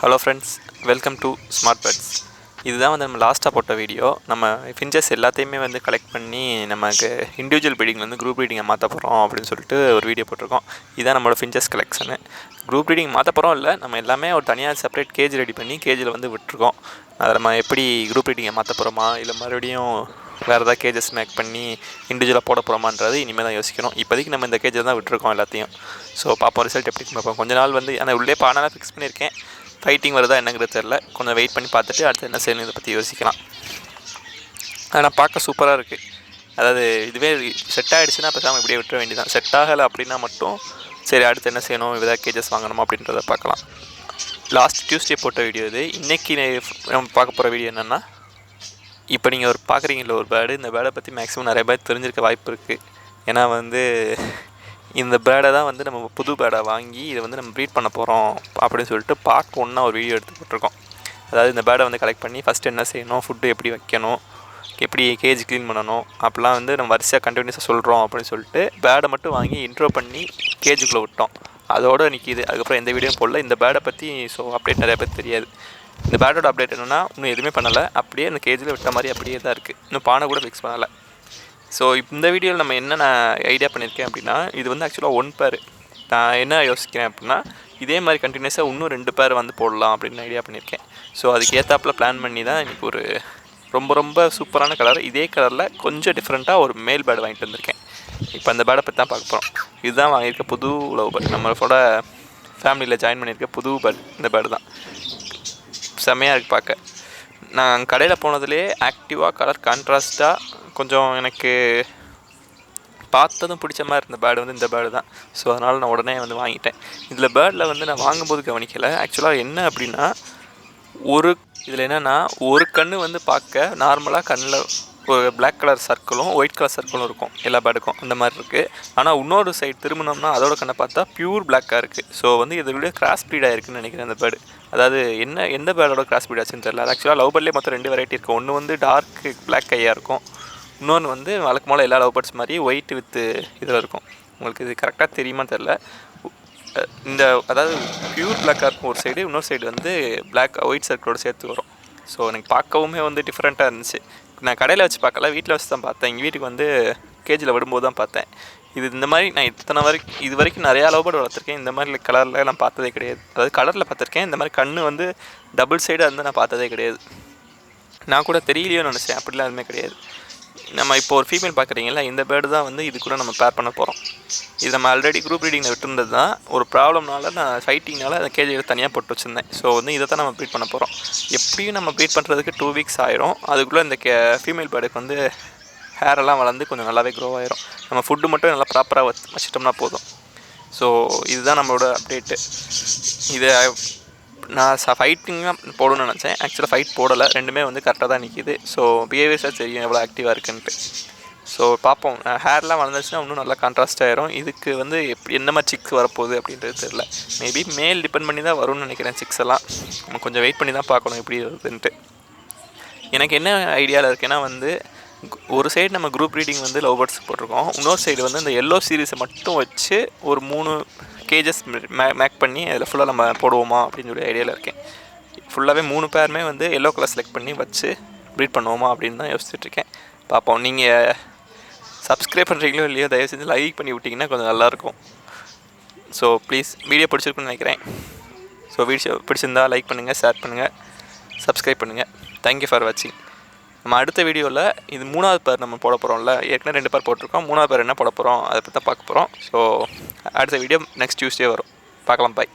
Hello friends, welcome to smart birds. இதுதான் வந்து நம்ம லாஸ்ட்டாக போட்ட வீடியோ. நம்ம ஃபின்ச்சஸ் எல்லாத்தையுமே வந்து கலெக்ட் பண்ணி நமக்கு இண்டிவிஜுவல் ப்ரீடிங் வந்து குரூப் ப்ரீடிங்கை மாற்ற போகிறோம் அப்படின்னு சொல்லிட்டு ஒரு வீடியோ போட்டிருக்கோம். இதுதான் நம்மளோட ஃபின்ச்சஸ் கலெக்ஷனு. குரூப் ப்ரீடிங் மாற்ற போகிறோம் இல்லை, நம்ம எல்லாமே ஒரு தனியாக செப்பரேட் கேஜ் ரெடி பண்ணி கேஜில் வந்து விட்டுருக்கோம். அதை நம்ம எப்படி குரூப் ப்ரீடிங்கை மாற்ற போகிறோமா இல்லை மறுபடியும் வேறு ஏதாவது கேஜஸ் மேக் பண்ணி இண்டிவிஜுவலாக போட போகிறோமான்றது இனிமேல் தான் யோசிக்கணும். இப்போதைக்கு நம்ம இந்த கேஜில் தான் விட்டுருக்கோம் எல்லாத்தையும். ஸோ பார்ப்போம் ரிசல்ட் எப்படி பார்ப்போம். கொஞ்ச நாள் வந்து ஆனால் உள்ளே பானாலாம் ஃபிக்ஸ் பண்ணியிருக்கேன். ஃபைட்டிங் வருதா என்னங்கிறது தெரில. கொஞ்சம் வெயிட் பண்ணி பார்த்துட்டு அடுத்து என்ன செய்யணும் இதை பற்றி யோசிக்கலாம். ஆனால் பார்க்க சூப்பராக இருக்குது. அதாவது இதுவே செட் ஆகிடுச்சுன்னா பேசாமல் இப்படியே விட்டுற வேண்டியதான். செட் ஆகலை அப்படின்னா மட்டும் சரி அடுத்து என்ன செய்யணும், எதாவது கேஜஸ் வாங்கணுமா அப்படின்றத பார்க்கலாம். லாஸ்ட் டியூஸ்டே போட்ட வீடியோ இது. இன்றைக்கி நம்ம பார்க்க போகிற வீடியோ என்னென்னா, இப்போ நீங்கள் ஒரு பார்க்குறீங்களா ஒரு பேர்டு, இந்த பேர்டை பற்றி மேக்ஸிமம் நிறைய பேர் தெரிஞ்சிருக்க வாய்ப்பு இருக்குது. ஏன்னா வந்து இந்த பேர்டை தான் வந்து நம்ம புது பேர்டை வாங்கி இதை வந்து நம்ம ப்ரீட் பண்ண போகிறோம் அப்படின்னு சொல்லிட்டு பார்ட் ஒன்றா ஒரு வீடியோ எடுத்து போட்டிருக்கோம். அதாவது இந்த பேர்டை வந்து கலெக்ட் பண்ணி ஃபஸ்ட்டு என்ன செய்யணும், ஃபுட்டு எப்படி வைக்கணும், எப்படி கேஜ் க்ளீன் பண்ணணும் அப்படிலாம் வந்து நம்ம வரிசையாக கண்டினியூஸாக சொல்கிறோம் அப்படின்னு சொல்லிட்டு பேர்டை மட்டும் வாங்கி இன்ட்ரோ பண்ணி கேஜுக்குள்ளே விட்டோம். அதோடு நிற்கிது. அதுக்கப்புறம் எந்த வீடியோ போடல. இந்த பேர்டை பற்றி அப்டேட் நிறைய பேர் தெரியாது. இந்த பேர்டோட அப்டேட் என்னென்னா, இன்னும் எதுவுமே பண்ணலை. அப்படியே அந்த கேஜில் விட்ட மாதிரி அப்படியே தான் இருக்குது. இன்னும் பானை கூட ஃபிக்ஸ் பண்ணலை. ஸோ இந்த வீடியோவில் நம்ம என்ன ஐடியா பண்ணியிருக்கேன் அப்படின்னா, இது வந்து ஆக்சுவலாக 1 பேர். நான் என்ன யோசிக்கிறேன் அப்படின்னா, இதே மாதிரி கண்டினியூஸாக இன்னும் 2 பேர் வந்து போடலாம் அப்படின்னு ஐடியா பண்ணியிருக்கேன். ஸோ அதுக்கு ஏற்றாப்பில் பிளான் பண்ணி தான் இன்றைக்கி ஒரு ரொம்ப சூப்பரான கலர், இதே கலரில் கொஞ்சம் டிஃப்ரெண்ட்டாக ஒரு மேல் பேர்டு வாங்கிட்டு வந்திருக்கேன். இப்போ அந்த பேர்டை பற்றி தான் பார்க்க போகிறோம். இதுதான் வாங்கியிருக்க புது லவ் பேர்டு, நம்மளோட ஃபேமிலியில் ஜாயின் பண்ணியிருக்க புது பேர்டு. இந்த பேர்டு தான் செம்மையாக இருக்குது பார்க்க. நான் கடையில் போனதுலேயே ஆக்டிவாக கலர் கான்ட்ராஸ்ட்டாக கொஞ்சம் எனக்கு பார்த்ததும் பிடிச்ச மாதிரி இருந்த பேர்டு வந்து இந்த பேர்டு தான். ஸோ அதனால் நான் உடனே வந்து வாங்கிட்டேன். இதில் பேர்டில் வந்து நான் வாங்கும்போது கவனிக்கலை. ஆக்சுவலாக என்ன அப்படின்னா, இதில் என்னென்னா ஒரு கண் வந்து பார்க்க நார்மலாக கண்ணில் ஒரு பிளாக் கலர் சர்க்கிளும் ஒயிட் கலர் சர்க்கிளும் இருக்கும் எல்லா பேர்டுக்கும். அந்த மாதிரி இருக்குது. ஆனால் இன்னொரு சைடு திரும்பினோம்னா அதோட கண்ணை பார்த்தா பியூர் பிளாக்காக இருக்குது. ஸோ வந்து இதோடைய கிராஸ் ப்ரீட் ஆகிருக்குன்னு நினைக்கிறேன் அந்த பேர்டு. அதாவது எந்த பேர்டோட கிராஸ் ப்ரீட் ஆச்சுன்னு தெரியல. அது ஆக்சுவலாக லவ் பேர்ட்லேயே மொத்தம் 2 வெரைட்டி இருக்கும். ஒன்று வந்து டார்க் பிளாக் கையாக இருக்கும், இன்னொன்று வந்து வழக்கமாக எல்லா லவ் பேர்ட்ஸ் மாதிரி ஒயிட் வித்து இதில் இருக்கும். உங்களுக்கு இது கரெக்டாக தெரியுமா தெரில. இந்த அதாவது பியூர் பிளாக்காக இருக்கும் ஒரு சைடு, இன்னொரு சைடு வந்து பிளாக் ஒயிட் சர்க்கிளோடு சேர்த்து வரும். ஸோ எனக்கு பார்க்கவுமே வந்து டிஃப்ரெண்ட்டாக இருந்துச்சு. நான் கடையில் வச்சு பார்க்கல, வீட்டில் வச்சு தான் பார்த்தேன். எங்கள் வீட்டுக்கு வந்து கேஜில் விடும்போது தான் பார்த்தேன். இந்த மாதிரி நான் இது வரைக்கும் நிறையா லவ் பேர்டு வளர்த்துருக்கேன். இந்த மாதிரி கலரில் நான் பார்த்ததே கிடையாது. அதாவது கலரில் பார்த்துருக்கேன், இந்த மாதிரி கண் வந்து டபுள் சைடாக இருந்து நான் பார்த்ததே கிடையாது. நான் கூட தெரியலையோன்னு நினச்சேன். அப்படிலாம் எதுவுமே கிடையாது. நம்ம இப்போ ஒரு ஃபீமேல் பார்க்குறீங்களா, இந்த பேர்டு தான் வந்து இது கூட நம்ம பேர் பண்ண போகிறோம். இது நம்ம ஆல்ரெடி குரூப் ரீடிங்கில் விட்டுருந்தது தான். ஒரு ப்ராப்ளம்னால நான் ஃபைட்டிங்னால அந்த கேஜியில் தனியாக போட்டு வச்சுருந்தேன். ஸோ வந்து இதை தான் நம்ம ப்ரீட் பண்ண போகிறோம். எப்படியும் நம்ம ப்ரீட் பண்ணுறதுக்கு 2 வீக்ஸ் ஆயிரும். அதுக்குள்ளே இந்த ஃபீமேல் பேர்டுக்கு வந்து ஹேரெல்லாம் வளர்ந்து கொஞ்சம் நல்லாவே க்ரோ ஆயிரும். நம்ம ஃபுட்டு மட்டும் நல்லா ப்ராப்பராக வச்சிட்டோம்னா போதும். ஸோ இதுதான் நம்மளோட அப்டேட்டு. இதை நான் ஃபைட்டிங்காக போடணும்னு நினச்சேன். ஆக்சுவலாக ஃபைட் போடலை, ரெண்டுமே வந்து கரெக்டாக தான் நிற்கிது. ஸோ பிஹேவியர்ஸாக தெரியும் எவ்வளோ ஆக்டிவாக இருக்குன்ட்டு. ஸோ பார்ப்போம். ஹேர்லாம் வளர்ந்துச்சுன்னா இன்னும் நல்லா கான்ட்ராஸ்ட் ஆயிரும். இதுக்கு வந்து எந்த மாதிரி சிக்ஸ் வரப்போகுது அப்படின்றது தெரில. மேபி மேல் டிபெண்ட் பண்ணி தான் வரும்னு நினைக்கிறேன். சிக்ஸ் எல்லாம் நம்ம கொஞ்சம் வெயிட் பண்ணி தான் பார்க்கணும் எப்படி வருதுன்ட்டு. எனக்கு என்ன ஐடியாவில் இருக்கேன்னா வந்து, ஒரு சைடு நம்ம குரூப் ரீடிங் வந்து லவ் பேர்ட்ஸ் போட்டிருக்கோம், இன்னொரு சைடு வந்து இந்த எல்லோ சீரீஸை மட்டும் வச்சு ஒரு 3 கேஜஸ் மேக் பண்ணி அதில் ஃபுல்லாக நம்ம போடுவோமா அப்படின்னு சொல்லி ஐடியாவில் இருக்கேன். ஃபுல்லாகவே 3 பேருமே வந்து எல்லோ கலர் செலக்ட் பண்ணி வச்சு ப்ரீட் பண்ணுவோமா அப்படின்னு தான் யோசிச்சுட்ருக்கேன். பார்ப்போம். நீங்கள் சப்ஸ்கிரைப் பண்ணுறீங்களோ இல்லையோ, தயவு செஞ்சு லைக் பண்ணி விட்டிங்கன்னா கொஞ்சம் நல்லாயிருக்கும். ஸோ ப்ளீஸ், வீடியோ பிடிச்சிருக்குன்னு நினைக்கிறேன். ஸோ வீடியோ பிடிச்சிருந்தா லைக் பண்ணுங்கள், ஷேர் பண்ணுங்கள், சப்ஸ்கிரைப் பண்ணுங்கள். தேங்க்யூ ஃபார் வாட்சிங். நம்ம அடுத்த வீடியோவில் இது 3வது பேர் நம்ம போட போகிறோம்ல, ஏற்கனவே 2 பேர் போட்டிருக்கோம். 3வது பேர் என்ன போட போகிறோம் அதை பற்றி தான் பார்க்க போகிறோம். ஸோ அடுத்த வீடியோ நெக்ஸ்ட் டியூஸ்டே வரும். பார்க்கலாம். பாய்.